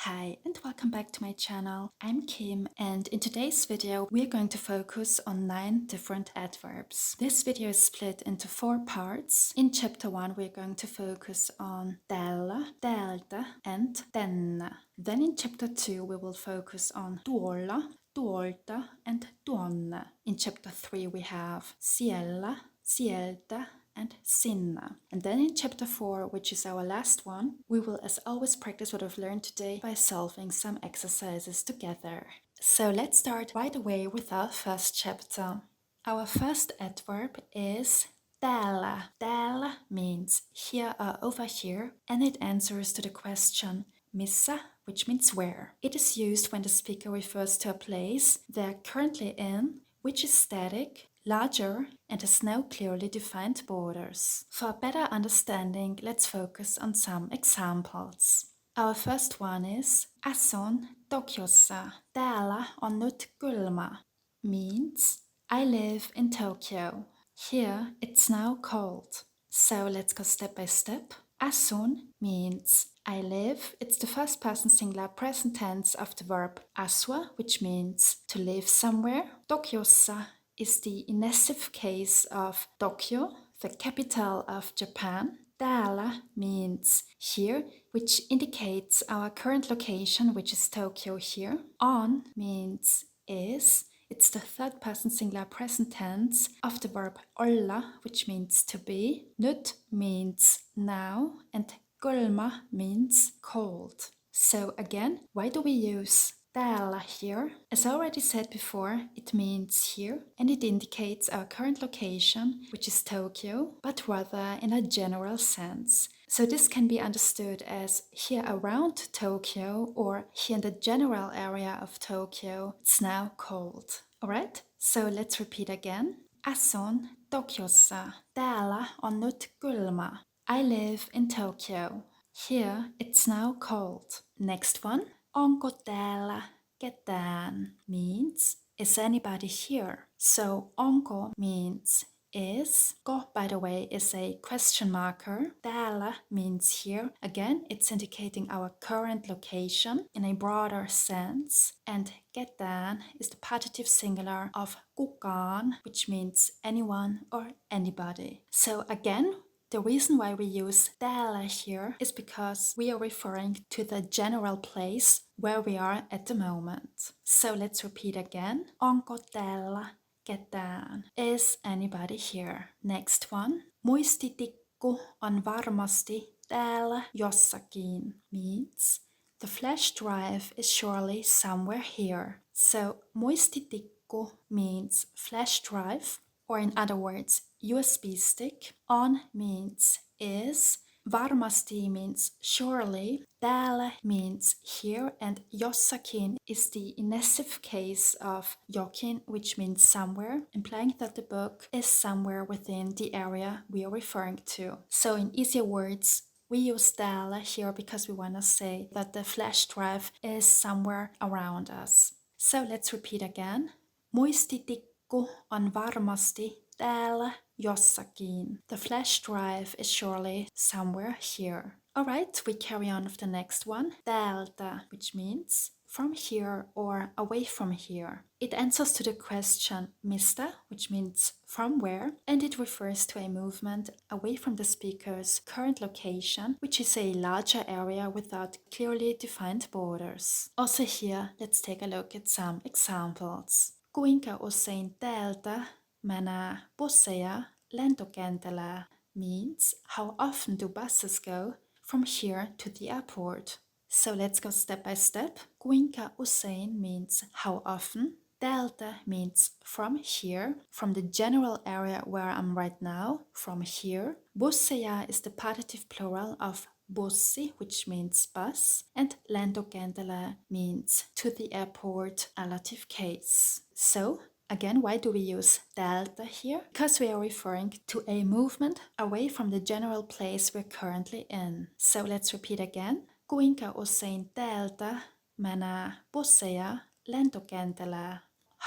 Hi and welcome back to my channel. I'm Kim and in today's video we're going to focus on 9 different adverbs. This video is split into 4 parts. In chapter 1 we're going to focus on Täällä, Täältä and Tänne. Then in chapter 2 we will focus on Tuolla, Tuolta and Tuonne. In chapter 3 we have Siellä, Sieltä and Sinne. And then in chapter 4, which is our last one, we will as always practice what we've learned today by solving some exercises together. So let's start right away with our first chapter. Our first adverb is täällä. Täällä means here or over here, and it answers to the question missä, which means where. It is used when the speaker refers to a place they're currently in, which is static, larger, and has no clearly defined borders. For better understanding, let's focus on some examples. Our first one is Asun Tokyossa. Täällä on nyt kylmä. Means I live in Tokyo. Here it's now cold. So let's go step by step. Asun means I live. It's the first person singular present tense of the verb asua, which means to live somewhere. Tokyossa is the inessive case of Tokyo, the capital of Japan. Täällä means here, which indicates our current location, which is Tokyo here. On means is. It's the third person singular present tense of the verb olla, which means to be. Nyt means now, and kylmä means cold. So again, why do we use täällä here? As I already said before, it means here, and it indicates our current location, which is Tokyo, but rather in a general sense. So this can be understood as here around Tokyo or here in the general area of Tokyo, it's now cold. Alright, so let's repeat again. Asun Tokyossa. Täällä on nyt kylmä. I live in Tokyo. Here it's now cold. Next one. Onko täällä ketään? Means is anybody here? So onko means is. Ko, by the way, is a question marker. Täällä means here. Again, it's indicating our current location in a broader sense. And ketään is the partitive singular of kukaan, which means anyone or anybody. So again, the reason why we use täällä here is because we are referring to the general place where we are at the moment. So let's repeat again. Onko täällä ketään? Is anybody here? Next one. Muistitikku on varmasti täällä jossakin. Means the flash drive is surely somewhere here. So muistitikku means flash drive, or in other words, USB stick. On means is. Varmasti means surely. Täällä means here, and jossakin is the inessive case of jokin, which means somewhere, implying that the book is somewhere within the area we are referring to. So in easier words, we use täällä here because we want to say that the flash drive is somewhere around us. So let's repeat again. Muistitikku on varmasti täällä jossakin. The flash drive is surely somewhere here. Alright, we carry on with the next one. Täältä, which means from here or away from here. It answers to the question mistä, which means from where, and it refers to a movement away from the speaker's current location, which is a larger area without clearly defined borders. Also here, let's take a look at some examples. Kuinka usein täältä menee busseja lentokentällä? Means how often do buses go from here to the airport? So let's go step by step. Kuinka usein means how often. Täältä means from here, from the general area where I'm right now, from here. Busseja is the partitive plural of bussi, which means bus, and lentokentällä means to the airport, allative case. So again, why do we use täältä here? Because we are referring to a movement away from the general place we're currently in. So let's repeat again. Kuinka usein täältä menee busseja lentokentällä?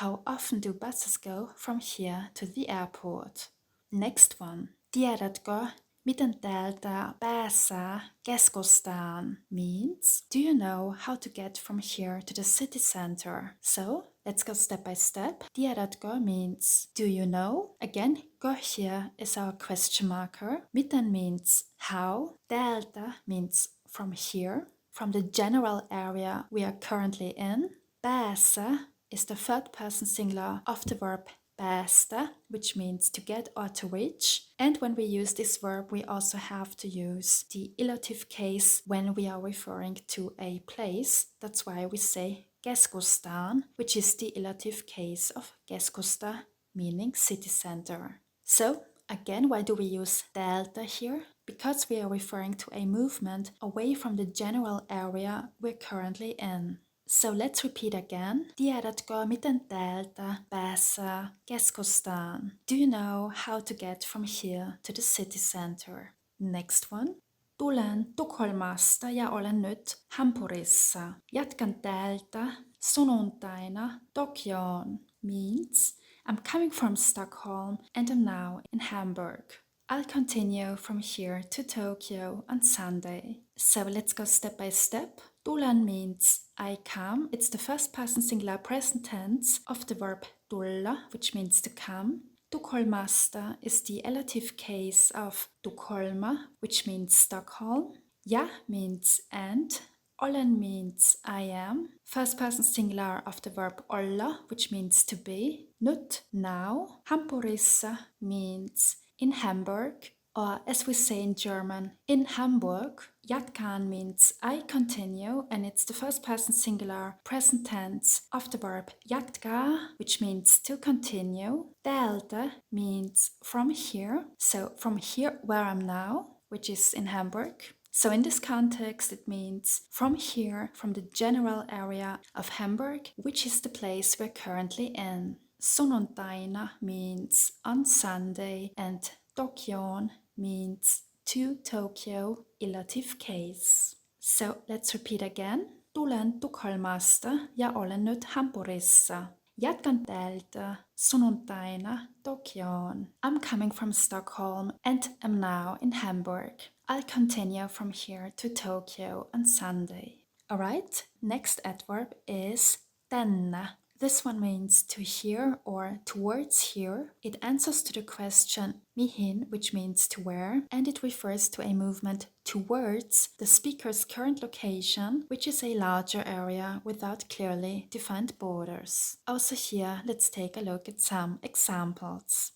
How often do buses go from here to the airport? Next one. Tiedätkö, Miten täältä pääsee keskustaan means, do you know how to get from here to the city center? So, let's go step by step. Tiedätkö means, do you know? Again, go here is our question marker. Miten means how. Täältä means from here, from the general area we are currently in. Pääsee is the third person singular of the verb päästä, which means to get or to reach. And when we use this verb, we also have to use the illotive case when we are referring to a place. That's why we say keskustaan, which is the illotive case of keskusta, meaning city center. So, again, why do we use täältä here? Because we are referring to a movement away from the general area we're currently in. So let's repeat again. Tiedätkö, miten täältä pääsee keskustaan? Do you know how to get from here to the city center? Next one. Tulen Tukholmasta ja olen nyt Hampurissa. Jatkan täältä sunnuntaina Tokioon. Means I'm coming from Stockholm and I'm now in Hamburg. I'll continue from here to Tokyo on Sunday. So let's go step by step. Tulen means I come. It's the first person singular present tense of the verb tulla, which means to come. Tukholmasta is the elative case of Tukholma, which means Stockholm. Ja means and. Olen means I am. First person singular of the verb olla, which means to be. Nyt, now. Hampurissa means in Hamburg, or as we say in German, in Hamburg. Jatkan means I continue, and it's the first person singular present tense of the verb jatkaa, which means to continue. Täältä means from here, so from here where I'm now, which is in Hamburg. So in this context, it means from here, from the general area of Hamburg, which is the place we're currently in. Sunnuntaina means on Sunday, and Tokioon means to Tokyo, illotive case. So let's repeat again. Tulen Tukholmasta ja olen nyt Hampurissa. Jatkan täältä sunnuntaina Tokioon. I'm coming from Stockholm and am now in Hamburg. I'll continue from here to Tokyo on Sunday. Alright, next adverb is tänne. This one means to here or towards here. It answers to the question mihin, which means to where, and it refers to a movement towards the speaker's current location, which is a larger area without clearly defined borders. Also here, let's take a look at some examples.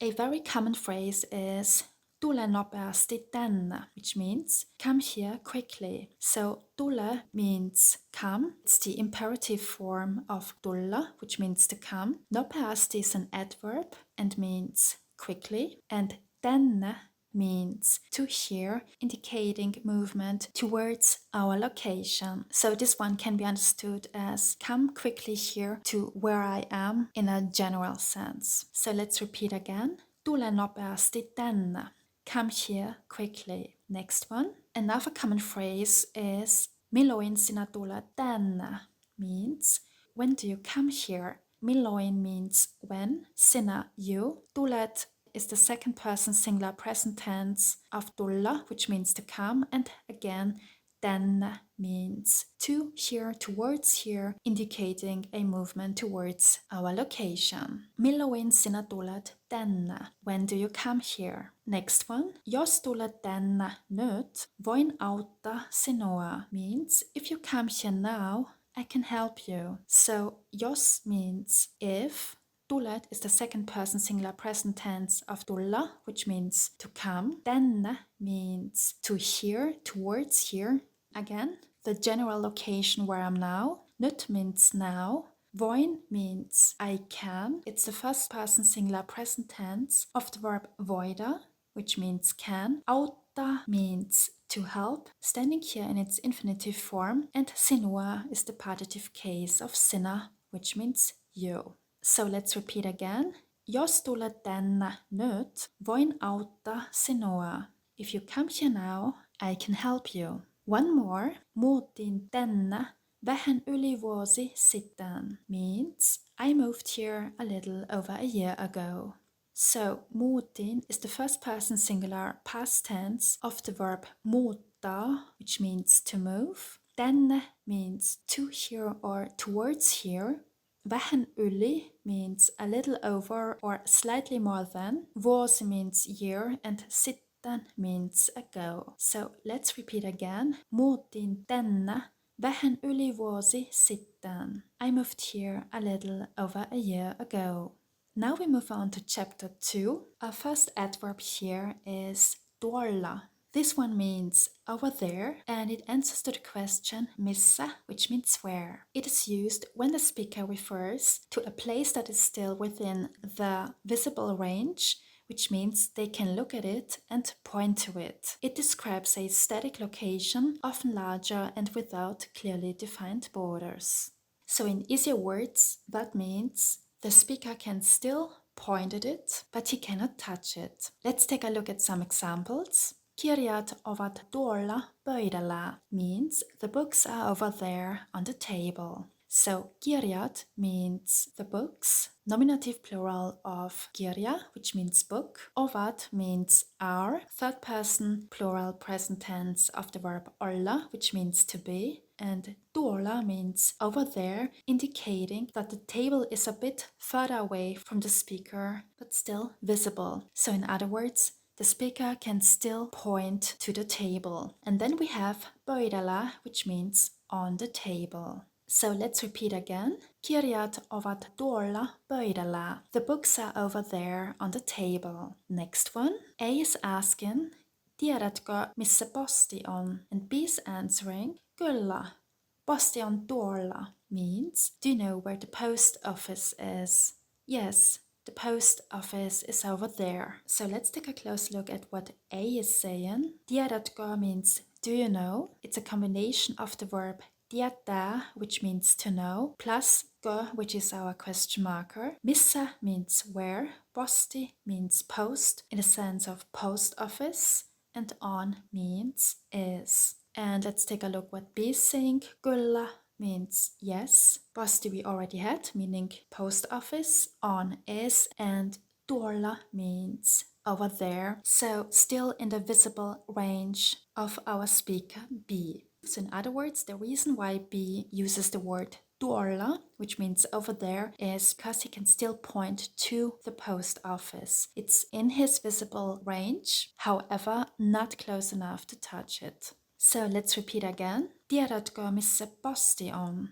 A very common phrase is tule nopeasti tänne, which means come here quickly. So tule means come. It's the imperative form of tulla, which means to come. Nopeasti is an adverb and means quickly. And tänne means to here, indicating movement towards our location. So this one can be understood as come quickly here to where I am in a general sense. So let's repeat again. Tule nopeasti tänne. Come here quickly. Next one. Another common phrase is milloin sinä tulet tänne. Means when do you come here? Milloin means when. Sinä, you. Tulet is the second person singular present tense of tulla, which means to come. And again, tänne means to here, towards here, indicating a movement towards our location. Milloin sinä tulet tänne? When do you come here? Next one. Jos tulet tänne nyt, voin auttaa sinua. Means if you come here now, I can help you. So jos means if. Tulet is the second person singular present tense of tulla, which means to come. Tänne means to here, towards here. Again, the general location where I'm now. Nyt means now. Voin means I can. It's the first person singular present tense of the verb voida, which means can. Auttaa means to help, standing here in its infinitive form. And sinua is the partitive case of sinä, which means you. So let's repeat again. Jos tulet tänne nyt, voin auttaa sinua. If you come here now, I can help you. One more. Muutin tänne vähän yli vuosi sitten. Means I moved here a little over a year ago. So, muutin is the first person singular past tense of the verb muuttaa, which means to move. Tänne means to here or towards here. Vähän yli means a little over or slightly more than. Vuosi means year and sitten means ago. So let's repeat again. Muutin tänne vähän yli vuosi sitten. I moved here a little over a year ago. Now we move on to chapter 2. Our first adverb here is tuolla. This one means over there and it answers to the question missä, which means where. It is used when the speaker refers to a place that is still within the visible range, which means they can look at it and point to it. It describes a static location, often larger and without clearly defined borders. So in easier words, that means the speaker can still point at it, but he cannot touch it. Let's take a look at some examples. Kirjat ovat tuolla pöydällä means the books are over there on the table. So kirjat means the books, nominative plural of kirja, which means book. Ovat means are, third person plural present tense of the verb olla, which means to be. And tuolla means over there, indicating that the table is a bit further away from the speaker, but still visible. So in other words, the speaker can still point to the table. And then we have pöydällä, which means on the table. So let's repeat again. Kirjat ovat tuolla pöydällä. The books are over there on the table. Next one. A is asking, tiedätkö missä posti on? And B is answering, kyllä, posti on tuolla. Means, do you know where the post office is? Yes, the post office is over there. So let's take a close look at what A is saying. Tiedätkö means do you know? It's a combination of the verb tietää, which means to know, plus kö, which is our question marker. Missä means where. Posti means post in the sense of post office. And on means is. And let's take a look what B is saying. Kyllä means yes. Posti we already had, meaning post office. On is. And tuolla means over there. So still in the visible range of our speaker B. So in other words, the reason why B uses the word tuolla, which means over there, is because he can still point to the post office. It's in his visible range, however, not close enough to touch it. So let's repeat again. Tiedätkö missä posti on?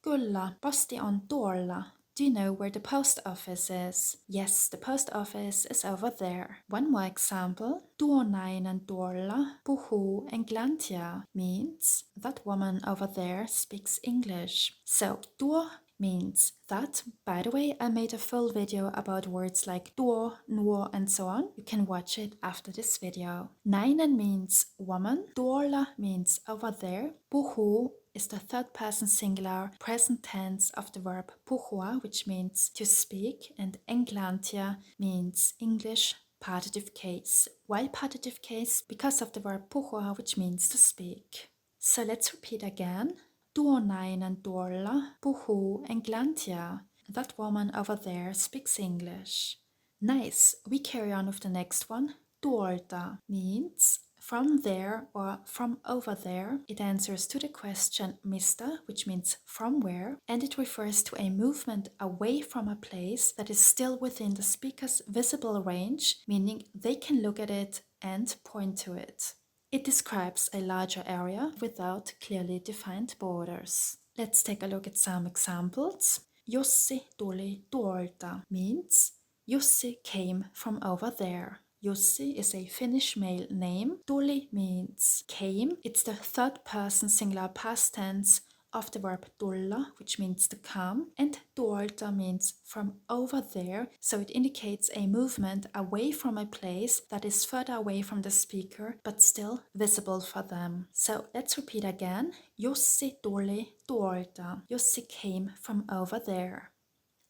Kyllä, posti on tuolla. Do you know where the post office is? Yes, the post office is over there. One more example. Tuo nainen tuolla puhuu englantia means that woman over there speaks English. So tuo means that. By the way, I made a full video about words like tuo, nuo, and so on. You can watch it after this video. Nainen means woman. Tuolla means over there. Puhuu is the third person singular present tense of the verb puhua, which means to speak, and englantia means English partitive case. Why partitive case? Because of the verb puhua, which means to speak. So let's repeat again. Tuo nainen tuolla puhuu englantia. That woman over there speaks English. Nice. We carry on with the next one. Tuolta means from there or from over there. It answers to the question mistä, which means from where, and it refers to a movement away from a place that is still within the speaker's visible range, meaning they can look at it and point to it. It describes a larger area without clearly defined borders. Let's take a look at some examples. Jussi tuli tuolta means Jussi came from over there. Jussi is a Finnish male name. Tuli means came. It's the third person singular past tense of the verb tulla, which means to come. And tuolta means from over there. So it indicates a movement away from a place that is further away from the speaker, but still visible for them. So let's repeat again. Jussi tuli tuolta. Jussi came from over there.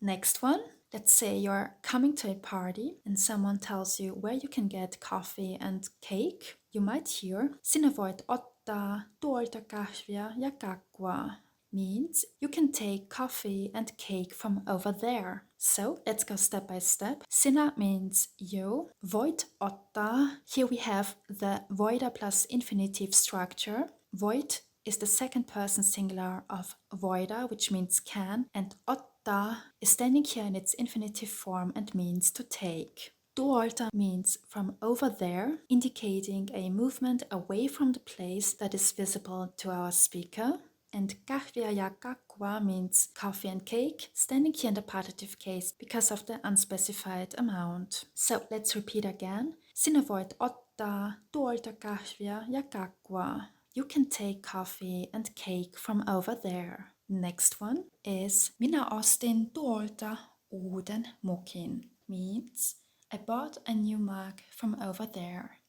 Next one. Let's say you're coming to a party and someone tells you where you can get coffee and cake. You might hear, sinä voit ottaa tuolta kahvia ja kakkua. means you can take coffee and cake from over there. So let's go step by step. Sinä means you. Voit ottaa. Here we have the voida plus infinitive structure. Voit is the second person singular of voida, which means can, and ottaa is standing here in its infinitive form and means to take. Tuolta means from over there, indicating a movement away from the place that is visible to our speaker. And kahvia ja kakkua means coffee and cake, standing here in the partitive case because of the unspecified amount. So let's repeat again. Sinä voit ottaa tuolta kahvia ja kakkua. You can take coffee and cake from over there. Next one is minä ostin tuolta uuden mukin. Means I bought a new mug from over there.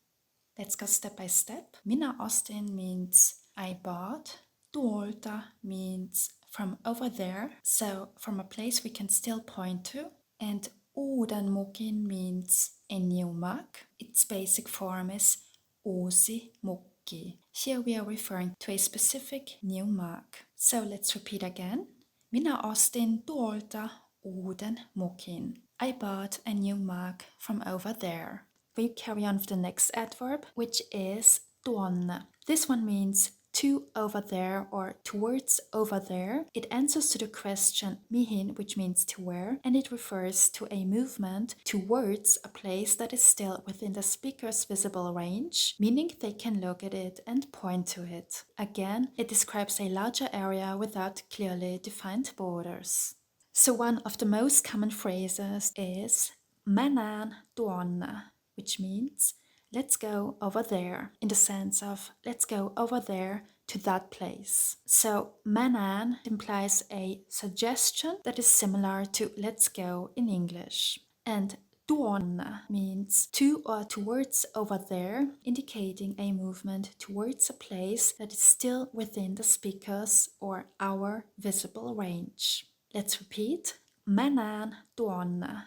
Let's go step by step. Minä ostin means I bought. Tuolta means from over there. So from a place we can still point to. And uuden mukin means a new mug. Its basic form is uusi mukki. Here we are referring to a specific new mug. So let's repeat again. Minä ostin tuolta uuden mukin. I bought a new mug from over there. We carry on with the next adverb, which is tuonne. This one means to over there or towards over there. It answers to the question mihin, which means to where, and it refers to a movement towards a place that is still within the speaker's visible range, meaning they can look at it and point to it. Again, it describes a larger area without clearly defined borders. So one of the most common phrases is mennään tuonne, which means let's go over there, in the sense of let's go over there to that place. So mennään implies a suggestion that is similar to let's go in English. And tuonne means to or towards over there, indicating a movement towards a place that is still within the speaker's or our visible range. Let's repeat. Mennään tuonne.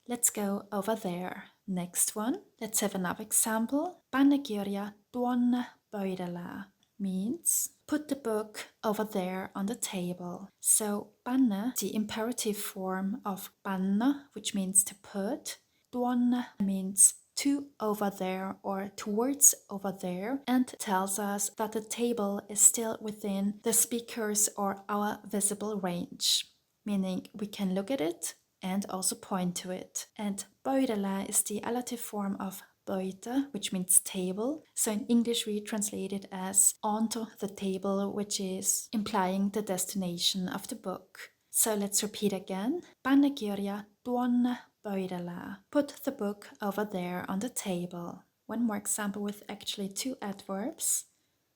Let's go over there. Next one. Let's have another example. Panne kirja tuonne pöydälle means put the book over there on the table. So panne, the imperative form of panna, which means to put. Tuonne means to over there or towards over there, and tells us that the table is still within the speaker's or our visible range, meaning we can look at it and also point to it. And pöydälle is the allative form of pöytä, which means table. So in English we translate it as onto the table, which is implying the destination of the book. So let's repeat again. Panne kirja tuonne pöydälle. Put the book over there on the table. One more example with actually two adverbs.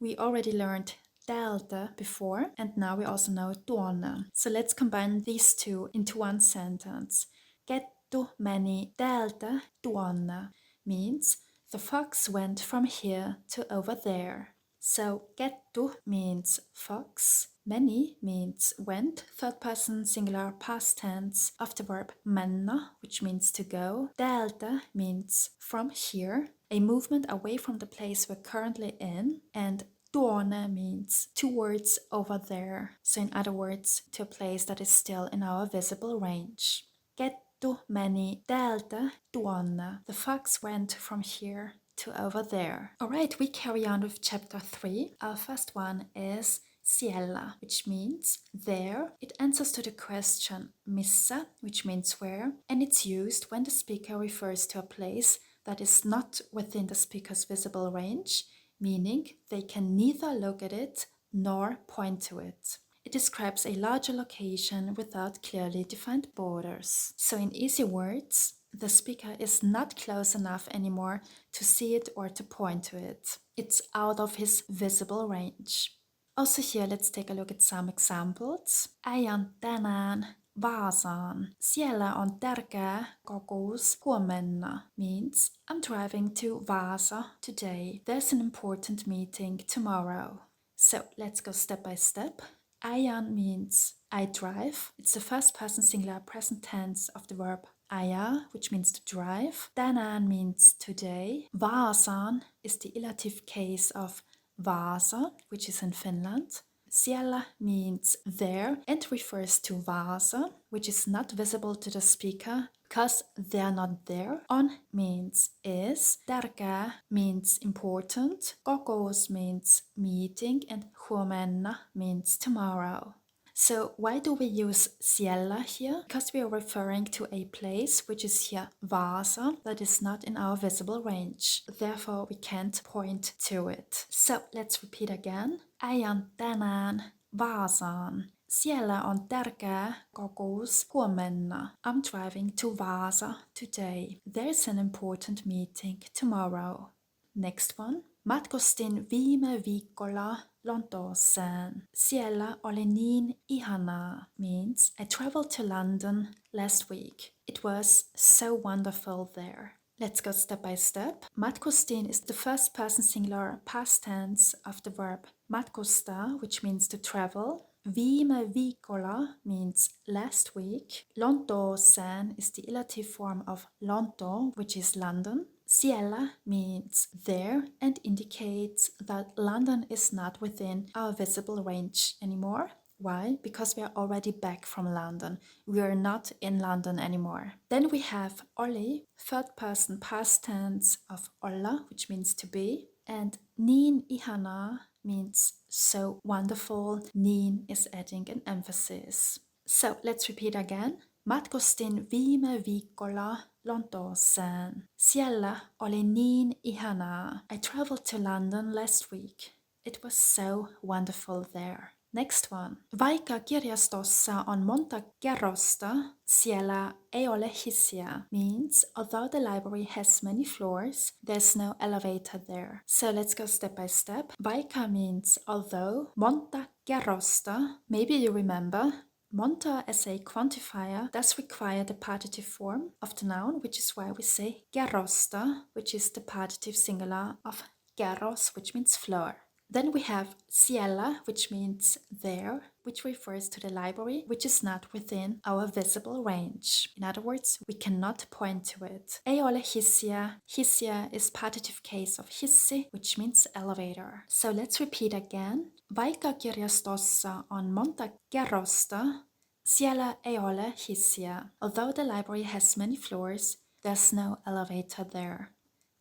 We already learned Täältä before, and now we also know Tuonne. So let's combine these two into one sentence. Kettu meni täältä tuonne means the fox went from here to over there. So kettu means fox, meni means went, third person singular past tense of the verb mennä, which means to go. Täältä means from here, a movement away from the place we're currently in, and tuonne means towards over there, so in other words, to a place that is still in our visible range. Kettu meni täältä tuonne. The fox went from here to over there. Alright, we carry on with chapter 3. Our first one is Siellä, which means there. It answers to the question missä, which means where, and it's used when the speaker refers to a place that is not within the speaker's visible range, meaning they can neither look at it nor point to it. It describes a larger location without clearly defined borders. So in easy words, the speaker is not close enough anymore to see it or to point to it. It's out of his visible range. Also here, let's take a look at some examples. Ajan tänään Vaasaan. Siellä on tärkeä kokous huomenna means I'm driving to Vaasa today. There's an important meeting tomorrow. So let's go step by step. Ajan means I drive. It's the first person singular present tense of the verb ajaa, which means to drive. Tänään means today. Vaasaan is the illative case of Vaasa, which is in Finland. Siellä means there and refers to Vasa, which is not visible to the speaker because they're not there. On means is. Tärkeä means important. Kokous means meeting. And huomenna means tomorrow. So why do we use siellä here? Because we are referring to a place which is here Vasa that is not in our visible range. Therefore we can't point to it. So let's repeat again. Ajan tänään Vaasaan. Siellä on tärkeä kokous huomenna. I'm driving to Vaasa today. There's an important meeting tomorrow. Next one. Matkustin viime viikolla Lontooseen. Siellä oli niin ihanaa means I traveled to London last week. It was so wonderful there. Let's go step by step. Matkustin is the first person singular past tense of the verb matkusta, which means to travel. Viime viikolla means last week. Lontooseen is the ilative form of Lonto, which is London. Siellä means there and indicates that London is not within our visible range anymore. Why? Because we are already back from London. We are not in London anymore. Then we have oli, third person past tense of olla, which means to be. And niin ihanaa means so wonderful. Niin is adding an emphasis. So let's repeat again. Matkustin viime viikolla Lontooseen. Siellä oli niin ihanaa. I traveled to London last week. It was so wonderful there. Next one. Vaikka kirjastossa on monta kerrosta, siellä ei ole hissiä. Means, although the library has many floors, there's no elevator there. So let's go step by step. Vaikka means although, monta kerrosta, maybe you remember, monta as a quantifier does require the partitive form of the noun, which is why we say kerrosta, which is the partitive singular of kerros, which means floor. Then we have siellä, which means there, which refers to the library, which is not within our visible range. In other words, we cannot point to it. Ei ole hissiä. Hissiä is partitive case of hissi, which means elevator. So let's repeat again. Vaikka kirjastossa on monta kerrosta, siellä ei ole hissiä. Although the library has many floors, there's no elevator there.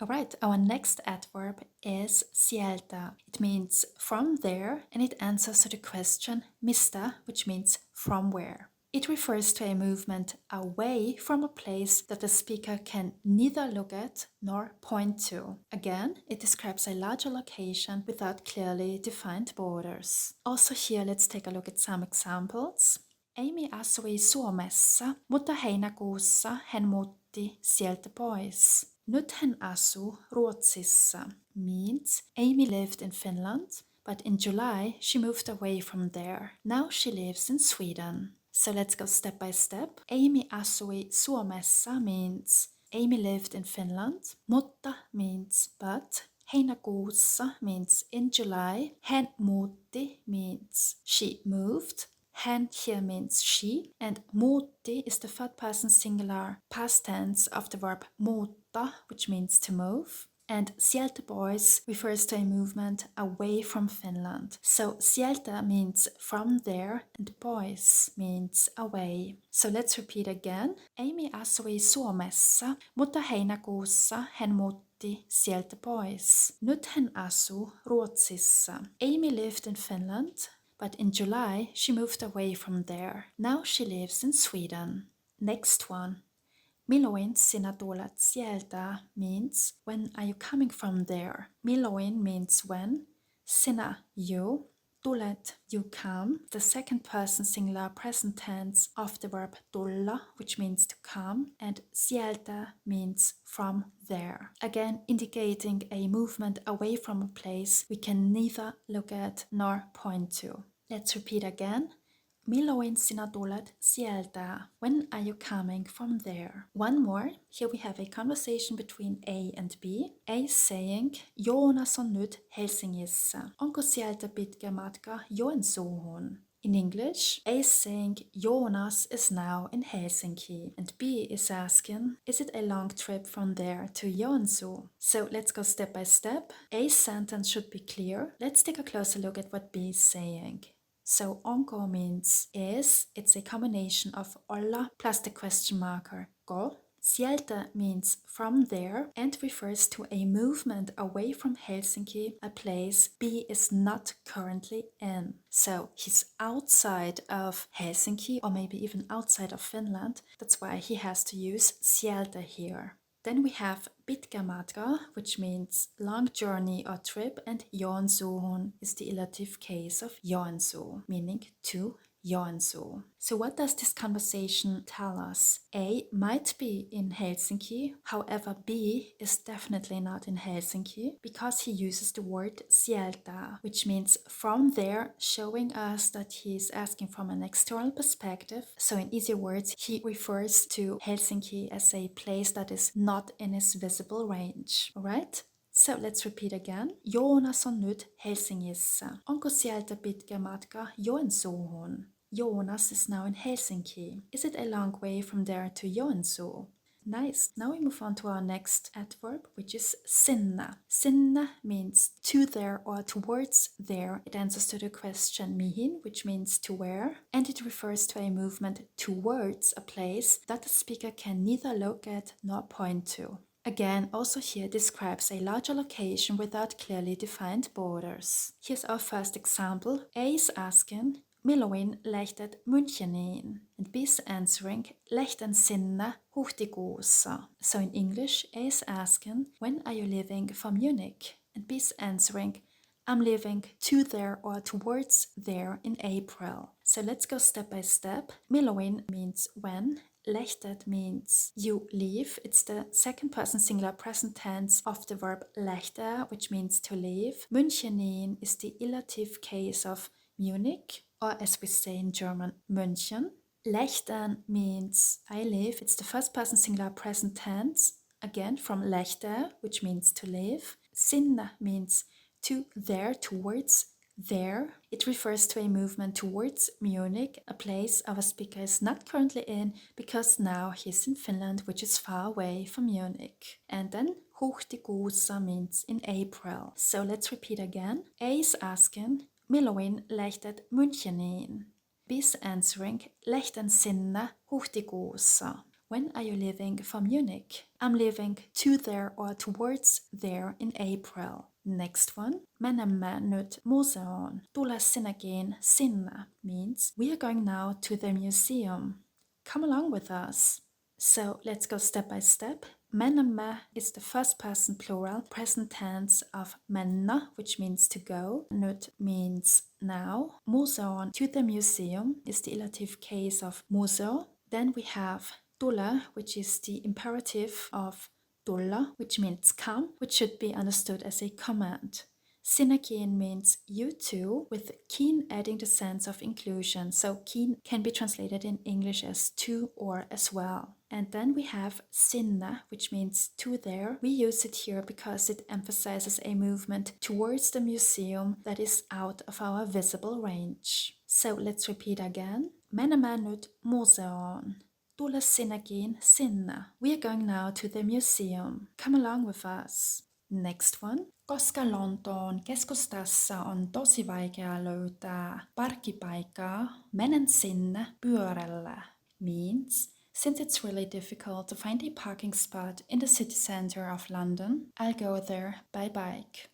Alright, our next adverb is sieltä. It means from there and it answers to the question mistä, which means from where. It refers to a movement away from a place that the speaker can neither look at nor point to. Again, it describes a larger location without clearly defined borders. Also here, let's take a look at some examples. Amy asui Suomessa, mutta heinäkuussa hän muutti sieltä pois. Nyt hän asuu Ruotsissa means Amy lived in Finland, but in July she moved away from there. Now she lives in Sweden. So let's go step by step. Amy asui Suomessa means Amy lived in Finland, mutta means but. Heinäkuussa means in July. Hän muutti means she moved. Hän here means she, and muutti is the third person singular past tense of the verb muutta, which means to move. And sieltä pois refers to a movement away from Finland. So sieltä means from there and pois means away. So let's repeat again. Amy asui Suomessa, mutta heinäkuussa hän muutti sieltä pois. Nyt hän asuu Ruotsissa. Amy lived in Finland, but in July she moved away from there. Now she lives in Sweden. Next one. Milloin sinä tulet sieltä means when are you coming from there? Milloin means when. Sinä, you. Tulet, you come. The second person singular present tense of the verb tulla, which means to come. And sieltä means from there. Again, indicating a movement away from a place we can neither look at nor point to. Let's repeat again. Milloin sinä tulet sieltä? When are you coming from there? One more. Here we have a conversation between A and B. A is saying, Joonas on nyt Helsingissä. Onko sieltä pitkä matka Joensuuhun? In English, A is saying, Joonas is now in Helsinki. And B is asking, is it a long trip from there to Joensuu? So let's go step by step. A's sentence should be clear. Let's take a closer look at what B is saying. So onko means is. It's a combination of olla plus the question marker ko. Sieltä means from there and refers to a movement away from Helsinki, a place B is not currently in. So he's outside of Helsinki or maybe even outside of Finland. That's why he has to use sieltä here. Then we have pitkä matka, which means long journey or trip, and Joensuuhun is the ilative case of Joensuu, meaning to Joensuu. So what does this conversation tell us? A might be in Helsinki, however B is definitely not in Helsinki because he uses the word sieltä, which means from there, showing us that he's asking from an external perspective. So in easier words, he refers to Helsinki as a place that is not in his visible range. Alright? So let's repeat again. Joonas on nyt Helsingissä. Onko sieltä pitkä matka Joensuuhun? Joonas is now in Helsinki. Is it a long way from there to Joensuu? Nice. Now we move on to our next adverb, which is sinne. Sinne means to there or towards there. It answers to the question mihin, which means to where, and it refers to a movement towards a place that the speaker can neither look at nor point to. Again, also here describes a larger location without clearly defined borders. Here's our first example. A is asking, milloin lähdet Müncheniin? And B is answering, lähden sinne huhtikuussa. So in English, A is asking, when are you leaving for Munich? And B is answering, I'm leaving to there or towards there in April. So let's go step by step. Milloin means when. Lähdet means you leave. It's the second person singular present tense of the verb lähde, which means to leave. Müncheniin is the ilative case of Munich, or as we say in German, München. Lähden means I leave. It's the first person singular present tense, again from lähde, which means to leave. Sinne means to there, towards there. It refers to a movement towards Munich, a place our speaker is not currently in because now he's in Finland, which is far away from Munich. And then huhtikuussa means in April. So let's repeat again. A is asking, milloin lähdet Müncheniin? B is answering, lähden sinne huhtikuussa. When are you leaving for Munich? I'm leaving to there or towards there in April. Next one. Menemme nyt museoon. Tule sinäkin sinne means we are going now to the museum. Come along with us. So let's go step by step. Menemme is the first person plural present tense of mennä, which means to go. Nyt means now. Museoon, to the museum, is the ilative case of museo. Then we have tule, which is the imperative of tulla, which means come, which should be understood as a command. Sinäkin means you too, with kin adding the sense of inclusion. So kin can be translated in English as to or as well. And then we have sinne, which means to there. We use it here because it emphasizes a movement towards the museum that is out of our visible range. So let's repeat again. Menemme nyt museoon. Tule sinäkin sinne. We are going now to the museum. Come along with us. Next one. Koska Lontoon keskustassa on tosi vaikea löytää parkkipaikkaa, menen sinne pyörällä. Means, since it's really difficult to find a parking spot in the city center of London, I'll go there by bike.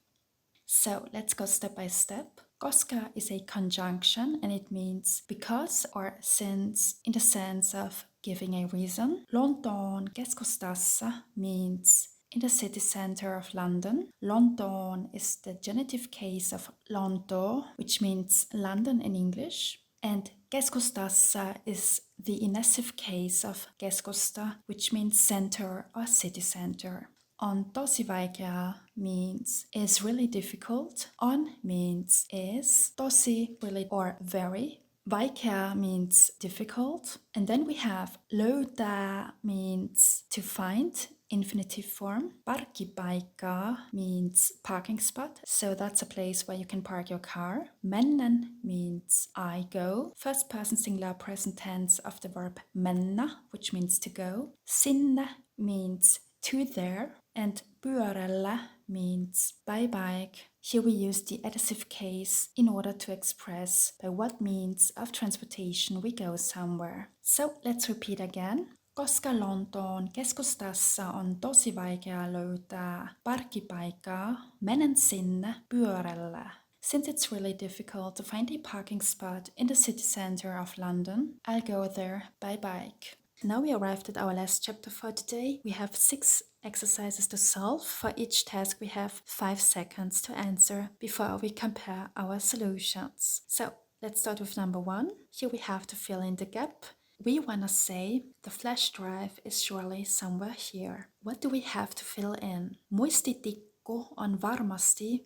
So let's go step by step. Koska is a conjunction and it means because or since in the sense of giving a reason. Lontoon keskustassa means in the city center of London. Lontoon is the genitive case of Lonto, which means London in English. And keskustassa is the inessive case of keskusta, which means center or city center. On tosi vaikea means is really difficult. On means is. Tosi really or very. Vaikea means difficult. And then we have löytää means to find, infinitive form. Parkkipaikka means parking spot. So that's a place where you can park your car. Menen means I go. First person singular present tense of the verb mennä, which means to go. Sinne means to there. And pyörällä means by bike. Here we use the adjective case in order to express by what means of transportation we go somewhere. So let's repeat again. Koska Lontoon keskustassa on tosi vaikea löytää parkkipaikkaa, menen sinne pyörällä. Since it's really difficult to find a parking spot in the city center of London, I'll go there by bike. Now we arrived at our last chapter for today. We have 6 exercises to solve. For each task we have 5 seconds to answer before we compare our solutions. So let's start with number 1. Here we have to fill in the gap. We wanna say the flash drive is surely somewhere here. What do we have to fill in? Muistitikku on varmasti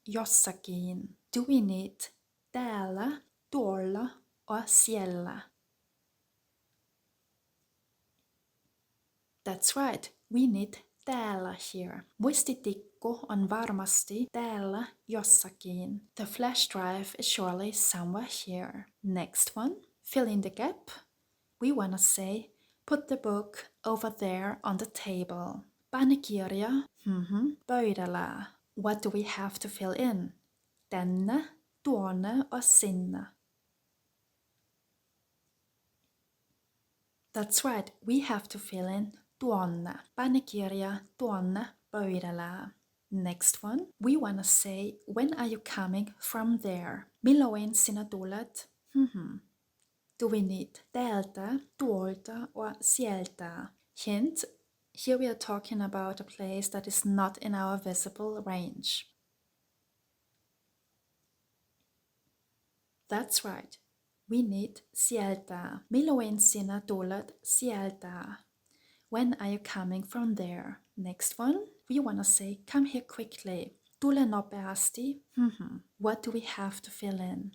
jossakin. Do we need täällä, tuolla or siellä? That's right, we need täällä here. Muistitikku on varmasti täällä jossakin. The flash drive is surely somewhere here. Next one, fill in the gap. We wanna say, put the book over there on the table. Painikirja, pöydällä. What do we have to fill in? Tänne, tuonne or sinne? That's right, we have to fill in tuonne. Painikirja, tuonne, pöydällä. Next one, we wanna say, when are you coming from there? Milloin sinä tulet? Do we need täältä, tuolta or sieltä? Hint, here we are talking about a place that is not in our visible range. That's right. We need sieltä. Milloin sinä tulet sieltä? When are you coming from there? Next one, we wanna say, come here quickly. Tule nopeasti. What do we have to fill in?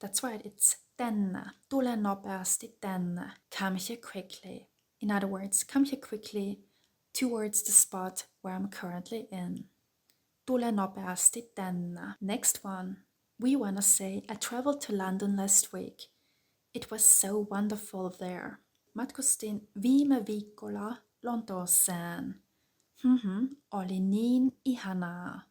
That's right, it's tänne. Tule nopeasti tänne. Come here quickly. In other words, come here quickly towards the spot where I'm currently in. Tule nopeasti tänne. Next one, we wanna say, I traveled to London last week. It was so wonderful there. Matkustin viime viikolla Lontooseen. Oli niin ihanaa.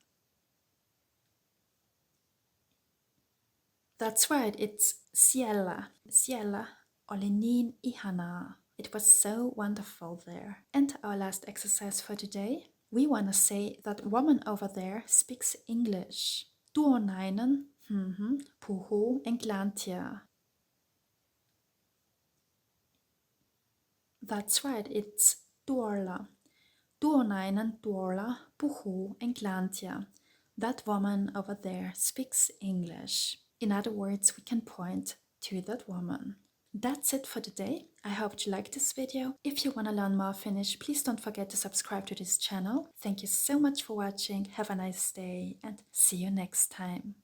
That's right, it's siellä. Siellä oli niin ihanaa. It was so wonderful there. And our last exercise for today. We wanna say that woman over there speaks English. Tuo nainen puhuu englantia. That's right, it's tuolla. Tuo nainen tuolla puhuu englantia. That woman over there speaks English. In other words, we can point to that woman. That's it for today. I hope you liked this video. If you want to learn more Finnish, please don't forget to subscribe to this channel. Thank you so much for watching. Have a nice day and see you next time.